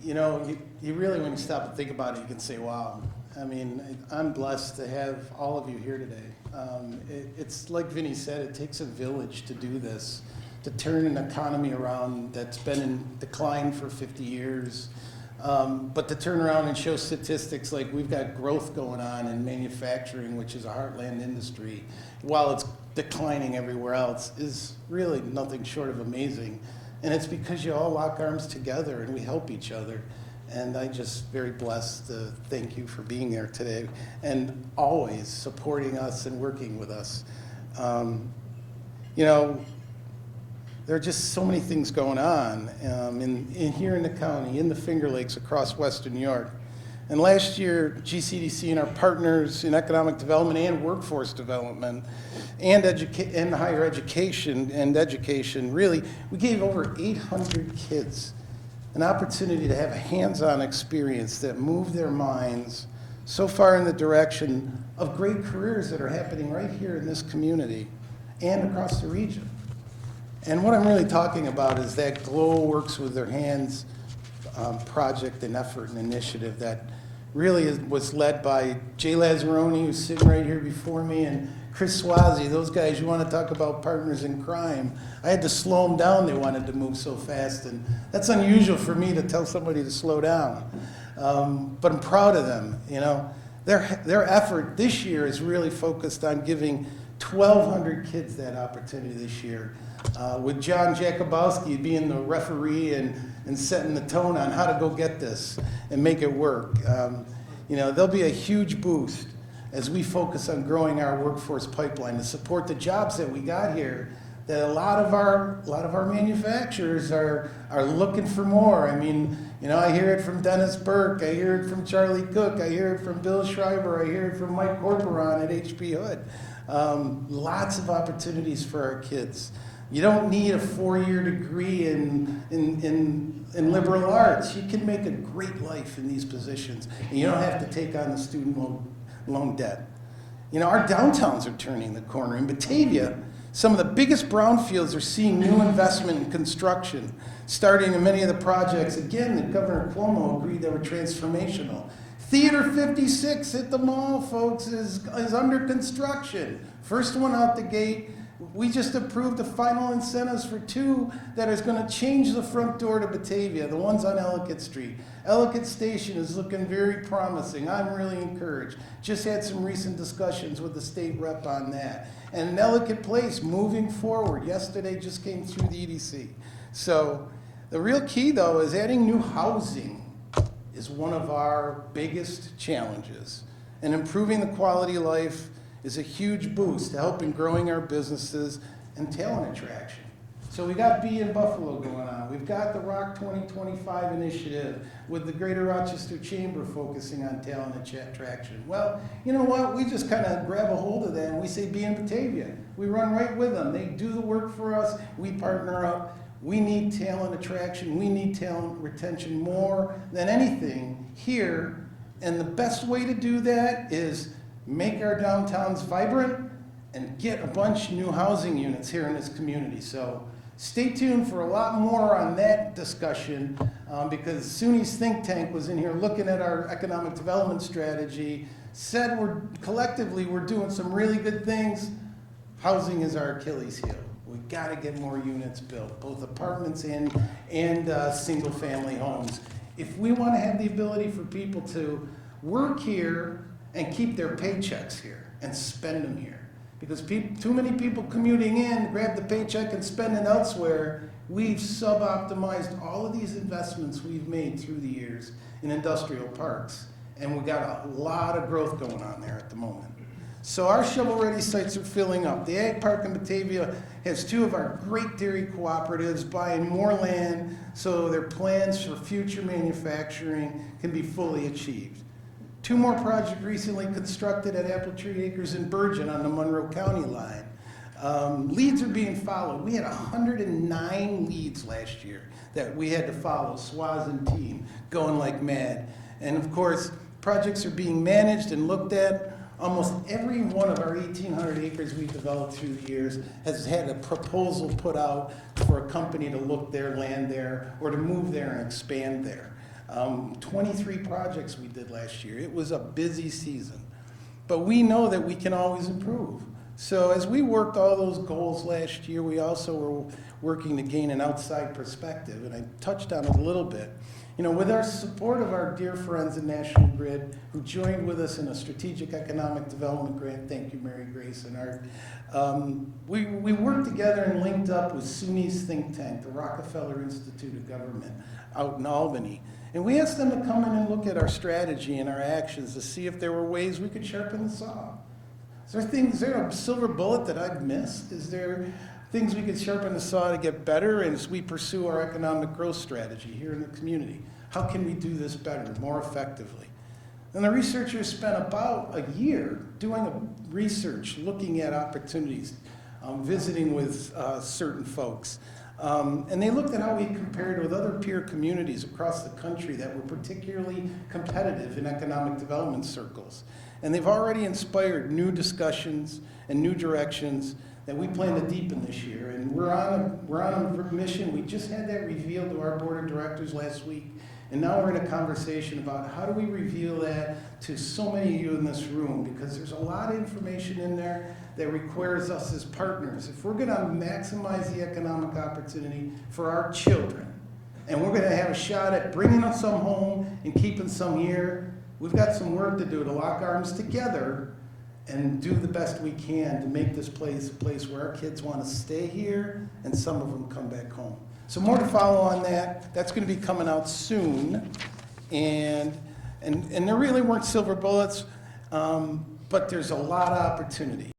you know, you really, when you stop and think about it, you can say, wow. I mean, I'm blessed to have all of you here today. It's like Vinny said, it takes a village to do this, to turn an economy around that's been in decline for 50 years. But to turn around and show statistics like we've got growth going on in manufacturing, which is a heartland industry, while it's declining everywhere else, is really nothing short of amazing. And it's because you all lock arms together and we help each other. And I'm just very blessed to thank you for being there today and always supporting us and working with us. You know, there are just so many things going on here in the county, in the Finger Lakes, across Western New York. And last year, GCEDC and our partners in economic development and workforce development and higher education and education, really, we gave over 800 kids an opportunity to have a hands-on experience that moved their minds so far in the direction of great careers that are happening right here in this community and across the region. And what I'm really talking about is that Glow Works with Their Hands project and effort and initiative that really was led by Jay Lazzaroni, who's sitting right here before me, and Chris Swazi. Those guys, you want to talk about partners in crime. I had to slow them down. They wanted to move so fast, and that's unusual for me to tell somebody to slow down. But I'm proud of them. You know, their effort this year is really focused on giving 1,200 kids that opportunity this year, with John Jakubowski being the referee and setting the tone on how to go get this and make it work. You know, there'll be a huge boost as we focus on growing our workforce pipeline to support the jobs that we got here, that a lot of our manufacturers are looking for more. I mean, you know, I hear it from Dennis Burke, I hear it from Charlie Cook, I hear it from Bill Schreiber, I hear it from Mike Corporon at HP Hood. Lots of opportunities for our kids. You don't need a 4-year degree in liberal arts. You can make a great life in these positions, and you don't have to take on the student loan debt. You know, our downtowns are turning the corner. In Batavia, some of the biggest brownfields are seeing new investment in construction, starting in many of the projects, again, that Governor Cuomo agreed that were transformational. Theater 56 at the mall, folks, is under construction. First one out the gate. We just approved the final incentives for 2 that is going to change the front door to Batavia, the ones on Ellicott Street. Ellicott Station is looking very promising. I'm really encouraged. Just had some recent discussions with the state rep on that. And Ellicott Place moving forward. Yesterday just came through the EDC. So the real key, though, is adding new housing is one of our biggest challenges. And improving the quality of life is a huge boost to helping growing our businesses and talent attraction. So we got B in Buffalo going on. We've got the Rock 2025 initiative with the Greater Rochester Chamber focusing on talent attraction. Well, you know what? We just kind of grab a hold of that and we say B in Batavia. We run right with them. They do the work for us. We partner up. We need talent attraction. We need talent retention more than anything here. And the best way to do that is make our downtowns vibrant and get a bunch of new housing units here in this community. So stay tuned for a lot more on that discussion, because SUNY's think tank was in here looking at our economic development strategy, said collectively we're doing some really good things. Housing is our Achilles heel. We got to get more units built, both apartments and single family homes. If we want to have the ability for people to work here and keep their paychecks here and spend them here. Because too many people commuting in, grab the paycheck and spend it elsewhere. We've sub-optimized all of these investments we've made through the years in industrial parks. And we've got a lot of growth going on there at the moment. So our shovel-ready sites are filling up. The Ag Park in Batavia has 2 of our great dairy cooperatives buying more land so their plans for future manufacturing can be fully achieved. 2 more projects recently constructed at Apple Tree Acres in Bergen on the Monroe County line. Leads are being followed. We had 109 leads last year that we had to follow, Swaz and team, going like mad. And of course, projects are being managed and looked at. Almost every one of our 1,800 acres we've developed through the years has had a proposal put out for a company to look their land there or to move there and expand there. 23 projects we did last year. It was a busy season. But we know that we can always improve. So as we worked all those goals last year, we also were working to gain an outside perspective, and I touched on it a little bit. You know, with our support of our dear friends at National Grid, who joined with us in a strategic economic development grant, thank you, Mary Grace and Art, we worked together and linked up with SUNY's think tank, the Rockefeller Institute of Government, out in Albany. And we asked them to come in and look at our strategy and our actions to see if there were ways we could sharpen the saw. Is there a silver bullet that I've missed? Is there things we could sharpen the saw to get better as we pursue our economic growth strategy here in the community? How can we do this better, more effectively? And the researchers spent about a year doing research, looking at opportunities, visiting with certain folks. And they looked at how we compared with other peer communities across the country that were particularly competitive in economic development circles. And they've already inspired new discussions and new directions that we plan to deepen this year. And we're on a mission. We just had that revealed to our board of directors last week. And now we're in a conversation about how do we reveal that to so many of you in this room, because there's a lot of information in there that requires us as partners. If we're going to maximize the economic opportunity for our children, and we're going to have a shot at bringing some home and keeping some here, we've got some work to do to lock arms together and do the best we can to make this place a place where our kids want to stay here and some of them come back home. So more to follow on that. That's going to be coming out soon. And there really weren't silver bullets, but there's a lot of opportunity.